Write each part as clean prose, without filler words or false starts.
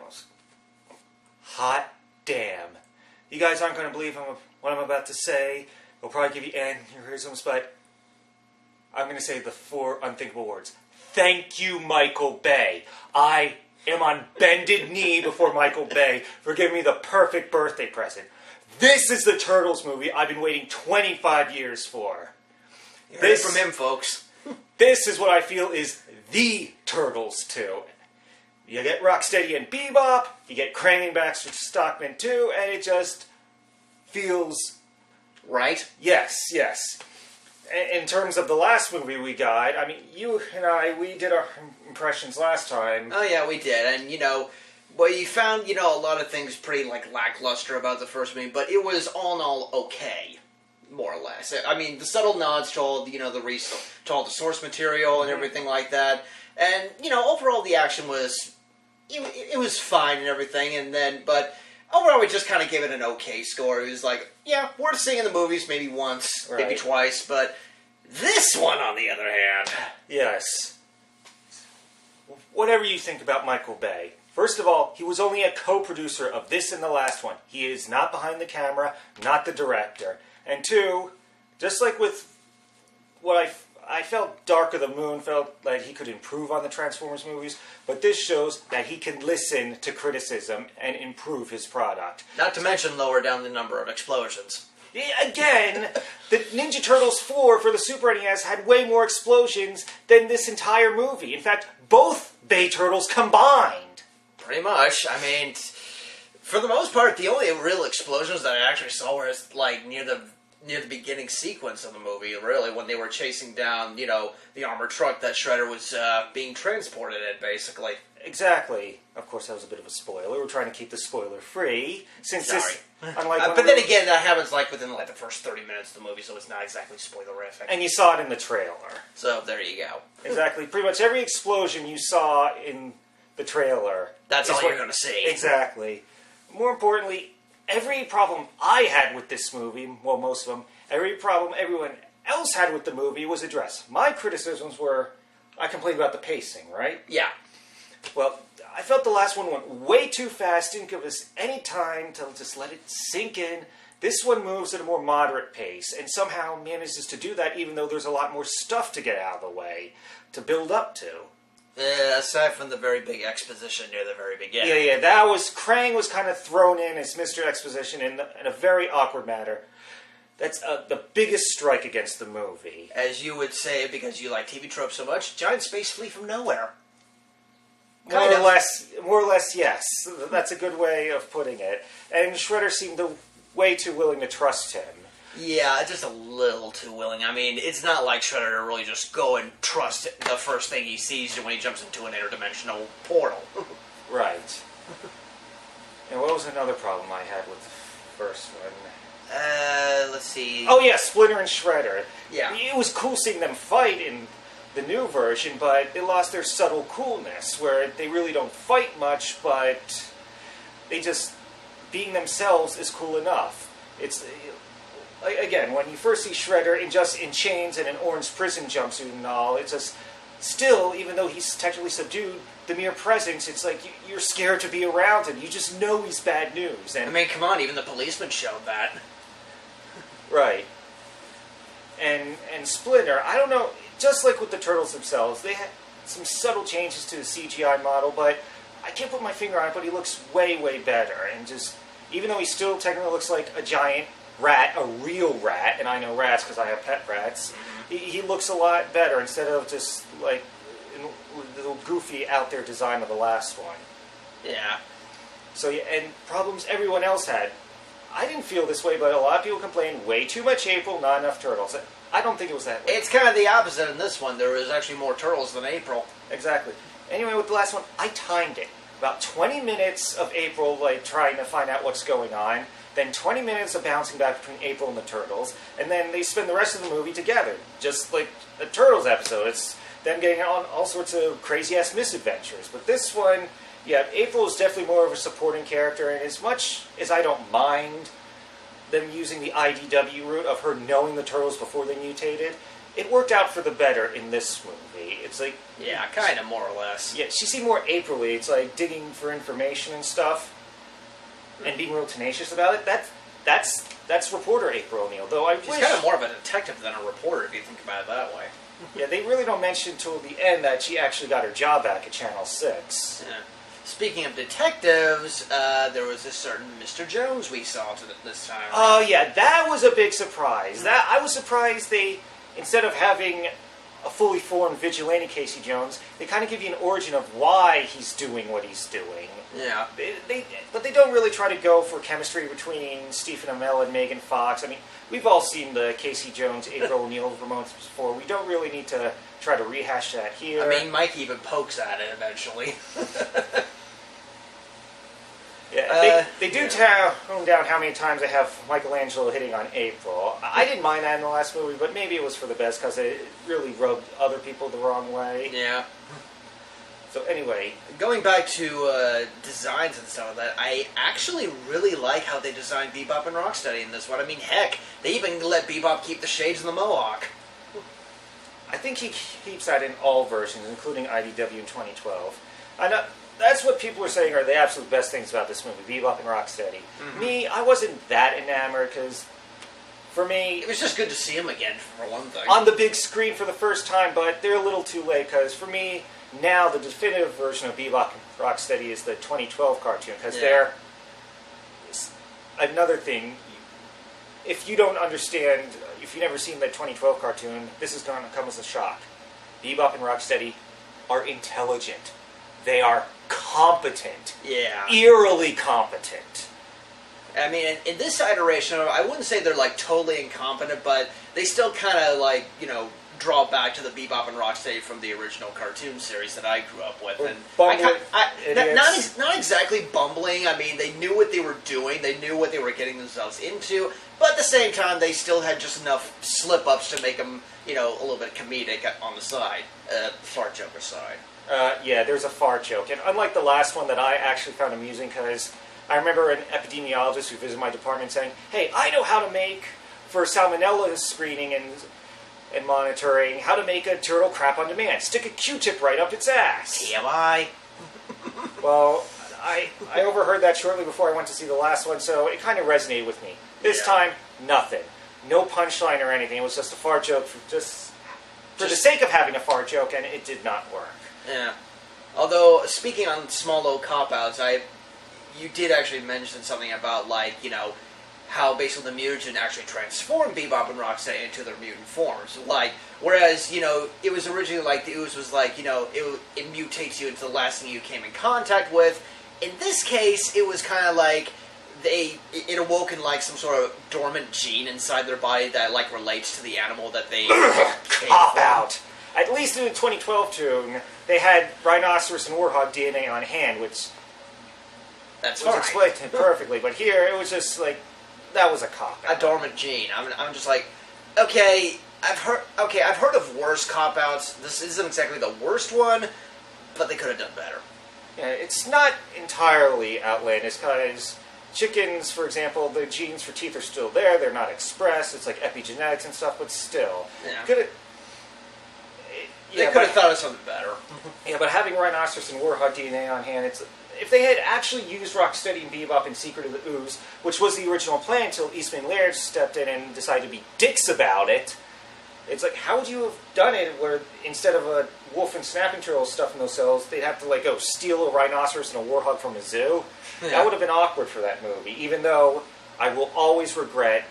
Turtles. Hot damn. You guys aren't going to believe what I'm about to say. It'll probably give you aneurysms, but I'm going to say the 4 unthinkable words. Thank you, Michael Bay. I am on bended knee before Michael Bay for giving me the perfect birthday present. This is the Turtles movie I've been waiting 25 years for. You heard it from him, folks. This is what I feel is the Turtles 2. You get Rocksteady and Bebop, you get Krang and Baxter Stockman too, and it just feels... Right? Yes. In terms of the last movie we got, I mean, you and I, we did our impressions last time. Oh yeah, we did, and well, you found, a lot of things pretty, lackluster about the first movie, but it was all in all okay, more or less. I mean, the subtle nods to all, to all the source material and everything like that, and, overall the action was, it was fine and everything, but overall we just kind of gave it an okay score. It was like, yeah, worth seeing in the movies maybe once, maybe twice, but this one, on the other hand... Yes. Whatever you think about Michael Bay, first of all, he was only a co-producer of this and the last one. He is not behind the camera, not the director. And 2, just like with what I felt Dark of the Moon felt like he could improve on the Transformers movies, but this shows that he can listen to criticism and improve his product. Not to mention lower down the number of explosions. Yeah, again, the Ninja Turtles 4 for the Super NES had way more explosions than this entire movie. In fact, both Bay Turtles combined. Pretty much. I mean, for the most part, the only real explosions that I actually saw were near the beginning sequence of the movie, really, when they were chasing down, the armored truck that Shredder was being transported in, basically. Exactly. Of course, that was a bit of a spoiler. We're trying to keep the spoiler free. Since Sorry. This, unlike but then again, that happens within the first 30 minutes of the movie, so it's not exactly spoilerific. And you saw it in the trailer. So there you go. Exactly. Pretty much every explosion you saw in the trailer. That's all you're going to see. Exactly. More importantly, every problem I had with this movie, well, most of them, every problem everyone else had with the movie was addressed. My criticisms were, I complained about the pacing, right? Yeah. Well, I felt the last one went way too fast, didn't give us any time to just let it sink in. This one moves at a more moderate pace, and somehow manages to do that even though there's a lot more stuff to get out of the way, to build up to. Aside from the very big exposition near the very beginning. Yeah, Krang was kind of thrown in as Mr. Exposition in a very awkward manner. That's the biggest strike against the movie. As you would say, because you like TV tropes so much, giant space flea from nowhere. More or less, yes. That's a good way of putting it. And Shredder seemed way too willing to trust him. Yeah, just a little too willing. I mean, it's not like Shredder to really just go and trust the first thing he sees when he jumps into an interdimensional portal. Right. And what was another problem I had with the first one? Let's see. Oh yeah, Splinter and Shredder. Yeah. It was cool seeing them fight in the new version, but it lost their subtle coolness, where they really don't fight much, but they just, being themselves is cool enough. It's, again, when you first see Shredder in chains and an orange prison jumpsuit and all, it's just, still, even though he's technically subdued, the mere presence, it's like you're scared to be around him. You just know he's bad news. And I mean, come on, even the policeman showed that. Right. And Splinter, I don't know, just like with the Turtles themselves, they had some subtle changes to the CGI model, but I can't put my finger on it, but he looks way, way better. And just, even though he still technically looks like a giant rat, a real rat, and I know rats because I have pet rats, he looks a lot better instead of just like the little goofy out there design of the last one. Yeah. So, yeah, and problems everyone else had. I didn't feel this way, but a lot of people complained, way too much April, not enough Turtles. I don't think it was that way. It's kind of the opposite in this one. There was actually more Turtles than April. Exactly. Anyway, with the last one, I timed it. About 20 minutes of April, like, trying to find out what's going on, then 20 minutes of bouncing back between April and the Turtles, and then they spend the rest of the movie together, just like a Turtles episode. It's them getting on all sorts of crazy-ass misadventures. But this one, yeah, April is definitely more of a supporting character, and as much as I don't mind them using the IDW route of her knowing the Turtles before they mutated, it worked out for the better in this movie. It's like... Yeah, kind of, more or less. Yeah, she seemed more April-y. It's like digging for information and stuff, and being real tenacious about it. That's reporter April O'Neil, though I wish... She's kind of more of a detective than a reporter, if you think about it that way. Yeah, they really don't mention until the end that she actually got her job back at Channel 6. Yeah. Speaking of detectives, there was a certain Mr. Jones we saw this time. Oh, yeah, that was a big surprise. I was surprised they, instead of having a fully formed vigilante Casey Jones, they kind of give you an origin of why he's doing what he's doing. Yeah. But they don't really try to go for chemistry between Stephen Amell and Megan Fox. I mean, we've all seen the Casey Jones, April O'Neil romance before. We don't really need to try to rehash that here. I mean, Mike even pokes at it eventually. Yeah, they do tone down how many times they have Michelangelo hitting on April. I didn't mind that in the last movie, but maybe it was for the best because it really rubbed other people the wrong way. Yeah. So anyway, going back to designs and stuff like that, I actually really like how they designed Bebop and Rocksteady in this one. I mean, heck, they even let Bebop keep the shades and the mohawk. I think he keeps that in all versions, including IDW in 2012. I know that's what people are saying are the absolute best things about this movie, Bebop and Rocksteady. Mm-hmm. Me, I wasn't that enamored because, for me... It was just good to see him again, for one thing. On the big screen for the first time, but they're a little too late because, for me, now the definitive version of Bebop and Rocksteady is the 2012 cartoon because they're... Another thing, if you don't understand, if you've never seen the 2012 cartoon, this is going to come as a shock. Bebop and Rocksteady are intelligent. They are competent. Yeah. Eerily competent. I mean, in this iteration, I wouldn't say they're, like, totally incompetent, but they still kind of, like, you know, draw back to the Bebop and Rocksteady from the original cartoon series that I grew up with. And not exactly bumbling. I mean, they knew what they were doing. They knew what they were getting themselves into. But at the same time, they still had just enough slip-ups to make them, you know, a little bit comedic on the side. Fart joke aside. Yeah, there's a fart joke. And unlike the last one that I actually found amusing, because I remember an epidemiologist who visited my department saying, hey, I know how to make, for salmonella screening and monitoring, how to make a turtle crap on demand. Stick a Q-tip right up its ass. TMI. Well, I overheard that shortly before I went to see the last one, so it kind of resonated with me. This time, nothing. No punchline or anything. It was just a fart joke for the sake of having a fart joke, and it did not work. Yeah. Although, speaking on small little cop-outs, you did actually mention something about, like, you know, how basically the mutagen actually transformed Bebop and Rocksteady into their mutant forms. Like, whereas, you know, it was originally like the ooze was like, you know, it mutates you into the last thing you came in contact with. In this case, it was kind of like it awoke in like some sort of dormant gene inside their body that like relates to the animal that they cop out. At least in the 2012 tune, they had rhinoceros and warthog DNA on hand, which was explained perfectly. But here, it was just like that was a cop out. A dormant gene. I'm just like, okay, I've heard of worse cop outs. This isn't exactly the worst one, but they could have done better. Yeah, it's not entirely outlandish because chickens, for example, the genes for teeth are still there. They're not expressed. It's like epigenetics and stuff, but still, They could have thought of something better. Yeah, but having rhinoceros and warthog DNA on hand, if they had actually used Rocksteady and Bebop in Secret of the Ooze, which was the original plan until Eastman Laird stepped in and decided to be dicks about it, it's like, how would you have done it where instead of a wolf and snapping turtle stuff in those cells, they'd have to like go steal a rhinoceros and a warthog from a zoo? Yeah. That would have been awkward for that movie, even though I will always regret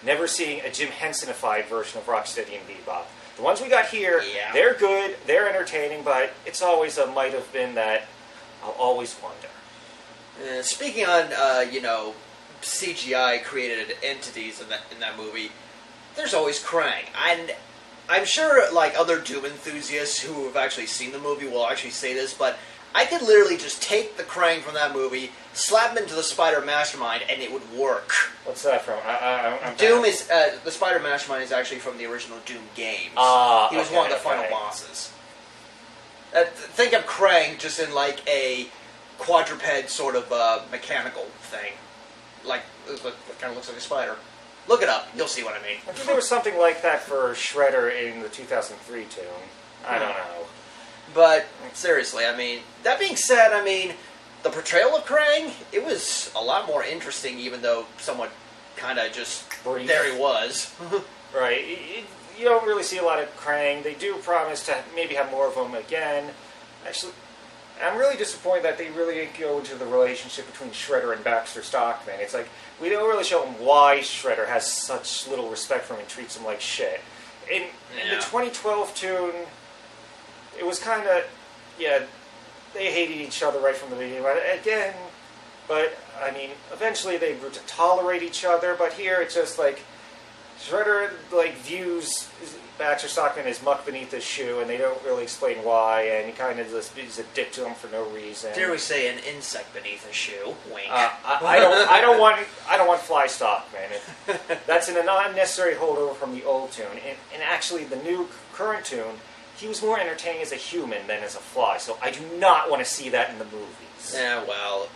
never seeing a Jim Hensonified version of Rocksteady and Bebop. The ones we got here, they're good, they're entertaining, but it's always a might have been that I'll always wonder. Speaking on, you know, CGI created entities in that movie, there's always Krang. And I'm sure, like, other Doom enthusiasts who have actually seen the movie will actually say this, but I could literally just take the Krang from that movie, slap him into the Spider Mastermind, and it would work. What's that from? I'm Doom is, the Spider Mastermind is actually from the original Doom games. He was one of the final bosses. Think of Krang just in, like, a quadruped sort of mechanical thing. Like, it kind of looks like a spider. Look it up. You'll see what I mean. I think there was something like that for Shredder in the 2003 tune. I don't know. But, seriously, I mean, that being said, I mean, the portrayal of Krang, it was a lot more interesting, even though somewhat kind of just brief. There he was. Right. You don't really see a lot of Krang. They do promise to maybe have more of them again. Actually, I'm really disappointed that they really go into the relationship between Shredder and Baxter Stockman. It's like, we don't really show him why Shredder has such little respect for him and treats him like shit. In the 2012 tune, it was kind of, they hated each other right from the beginning. Again, but, I mean, eventually they grew to tolerate each other, but here it's just like, Shredder, like, views Baxter Stockman as muck beneath his shoe, and they don't really explain why, and he kind of just is a dick to him for no reason. Dare we say an insect beneath his shoe? Wink. I don't want Fly Stockman. That's an unnecessary holdover from the old tune, and actually the new current tune, he was more entertaining as a human than as a fly, so I do not want to see that in the movies. Yeah, well,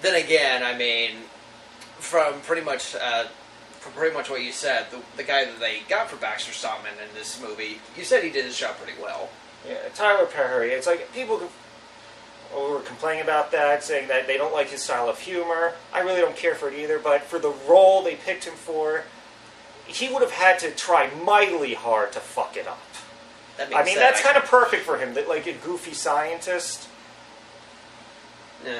then again, I mean, from pretty much what you said, the guy that they got for Baxter Stockman in this movie, you said he did his job pretty well. Yeah, Tyler Perry. It's like people were complaining about that, saying that they don't like his style of humor. I really don't care for it either, but for the role they picked him for, he would have had to try mightily hard to fuck it up. I mean, that's kind of perfect for him, that like a goofy scientist. Yeah.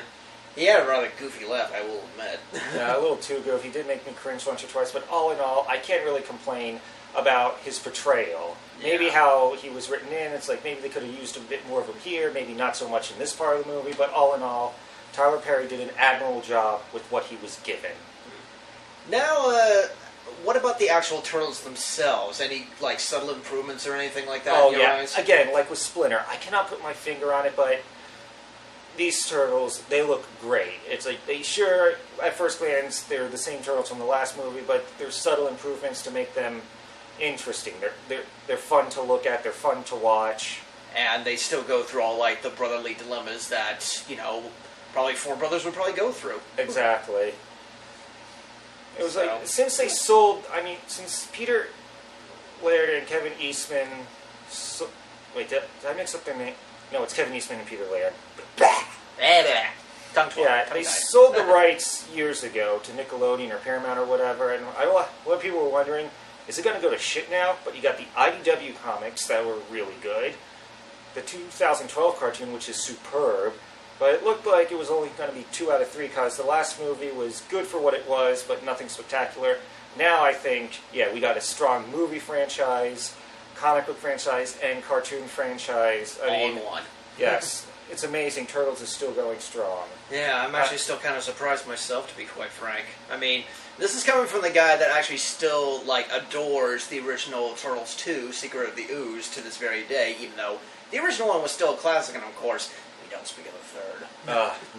He had a rather goofy laugh, I will admit. Yeah, a little too goofy. He did make me cringe once or twice, but all in all, I can't really complain about his portrayal. Maybe how he was written in, it's like maybe they could have used a bit more of him here, maybe not so much in this part of the movie, but all in all, Tyler Perry did an admirable job with what he was given. Now, what about the actual turtles themselves? Any, like, subtle improvements or anything like that in your eyes? Again, like with Splinter, I cannot put my finger on it, but these turtles, they look great. It's like, at first glance, they're the same turtles from the last movie, but there's subtle improvements to make them interesting. They're fun to look at, they're fun to watch. And they still go through all, like, the brotherly dilemmas that, probably four brothers would probably go through. Exactly. It was like, since Peter Laird and Kevin Eastman... wait, did I mix up their name? No, it's Kevin Eastman and Peter Laird. They sold the rights years ago to Nickelodeon or Paramount or whatever, and what people were wondering, is it going to go to shit now? But you got the IDW comics that were really good, the 2012 cartoon, which is superb, but it looked like it was only going to be 2 out of 3 because the last movie was good for what it was, but nothing spectacular. Now I think, we got a strong movie franchise, comic book franchise, and cartoon franchise. All in one. Yes. It's amazing. Turtles is still going strong. Yeah, I'm actually still kind of surprised myself, to be quite frank. I mean, this is coming from the guy that actually still, adores the original Turtles 2, Secret of the Ooze, to this very day, even though the original one was still a classic, and of course, we don't speak of the third.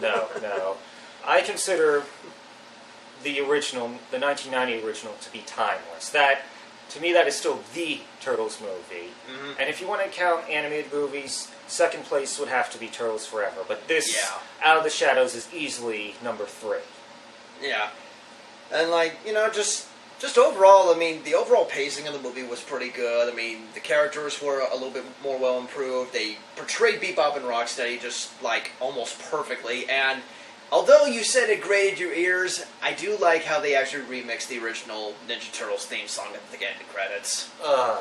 No. I consider the original, the 1990 original, to be timeless. To me, that is still the Turtles movie. Mm-hmm. And if you want to count animated movies, second place would have to be Turtles Forever. But this, Out of the Shadows, is easily number 3. Yeah. And, just overall, I mean, the overall pacing of the movie was pretty good. I mean, the characters were a little bit more well improved. They portrayed Bebop and Rocksteady just, almost perfectly. And although you said it grated your ears, I do like how they actually remixed the original Ninja Turtles theme song at the end credits. That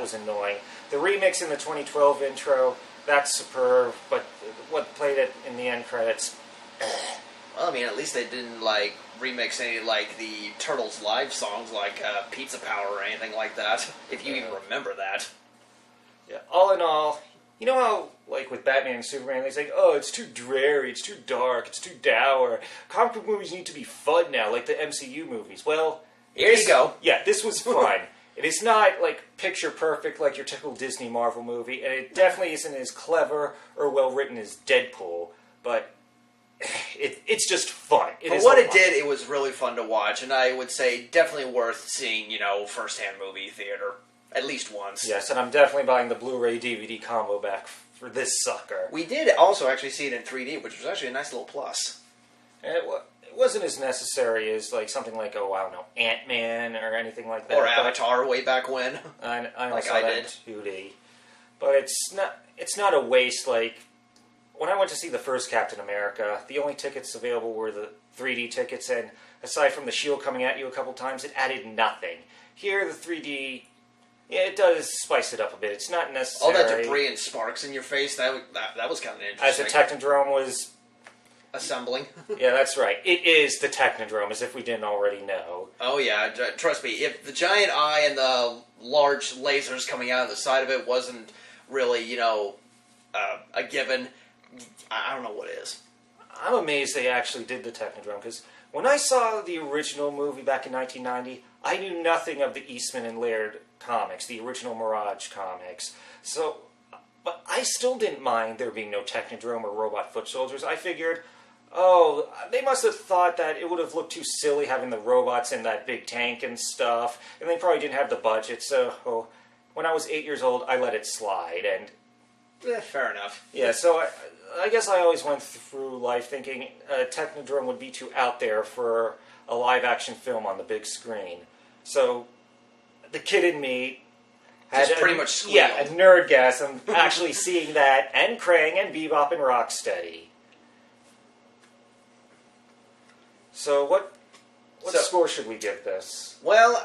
was annoying. The remix in the 2012 intro, that's superb, but what played it in the end credits... Well, I mean, at least they didn't, remix any, the Turtles live songs, Pizza Power or anything like that, if you even remember that. Yeah, all in all, you know how, with Batman and Superman, they say, oh, it's too dreary, it's too dark, it's too dour. Comic book movies need to be fun now, like the MCU movies. Well... Here you go. Yeah, this was fun. It is not, picture perfect like your typical Disney Marvel movie, and it definitely isn't as clever or well-written as Deadpool, but... It's just fun. For what it did, it was really fun to watch, and I would say definitely worth seeing, first-hand movie theater. At least once. Yes, and I'm definitely buying the Blu-ray DVD combo back for this sucker. We did also actually see it in 3D, which was actually a nice little plus. And it wasn't as necessary as like something like, oh, I don't know, Ant-Man or anything like that. Or Avatar way back when. I like saw I that did. in 2D. But it's not a waste. Like, when I went to see the first Captain America, the only tickets available were the 3D tickets, and aside from the shield coming at you a couple times, it added nothing. Here, the 3D, yeah, it does spice it up a bit. It's not necessary. All that debris and sparks in your face, that was kind of interesting. As the Technodrome was... assembling. Yeah, that's right. It is the Technodrome, as if we didn't already know. Oh yeah, trust me, if the giant eye and the large lasers coming out of the side of it wasn't really, a given, I don't know what is. I'm amazed they actually did the Technodrome, because when I saw the original movie back in 1990, I knew nothing of the Eastman and Laird comics, the original Mirage comics. But I still didn't mind there being no Technodrome or robot foot soldiers. I figured, oh, they must have thought that it would have looked too silly having the robots in that big tank and stuff, and they probably didn't have the budget, so when I was 8 years old, I let it slide, and... fair enough. Yeah, so I guess I always went through life thinking Technodrome would be too out there for a live-action film on the big screen. So the kid in me had just pretty much squealed. Yeah, a nerd gas. I'm actually seeing that, and Krang, and Bebop, and Rocksteady. So what score should we give this? Well,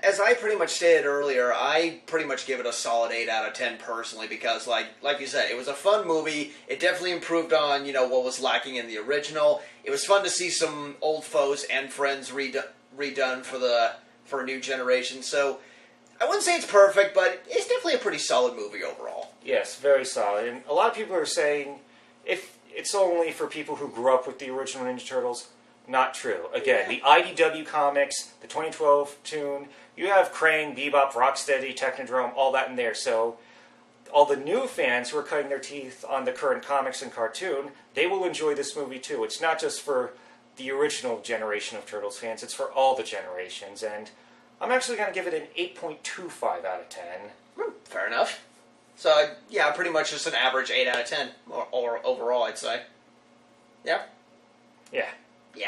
as I pretty much stated earlier, I pretty much give it a solid 8 out of 10 personally because, like you said, it was a fun movie. It definitely improved on, what was lacking in the original. It was fun to see some old foes and friends redone for a new generation. So I wouldn't say it's perfect, but it's definitely a pretty solid movie overall. Yes, very solid. And a lot of people are saying if it's only for people who grew up with the original Ninja Turtles. Not true. Again, the IDW comics, the 2012 tune, you have Krang, Bebop, Rocksteady, Technodrome, all that in there. So all the new fans who are cutting their teeth on the current comics and cartoon, they will enjoy this movie too. It's not just for the original generation of Turtles fans, it's for all the generations. And I'm actually going to give it an 8.25 out of 10. Fair enough. So, yeah, pretty much just an average 8 out of 10, or overall, I'd say. Yeah? Yeah.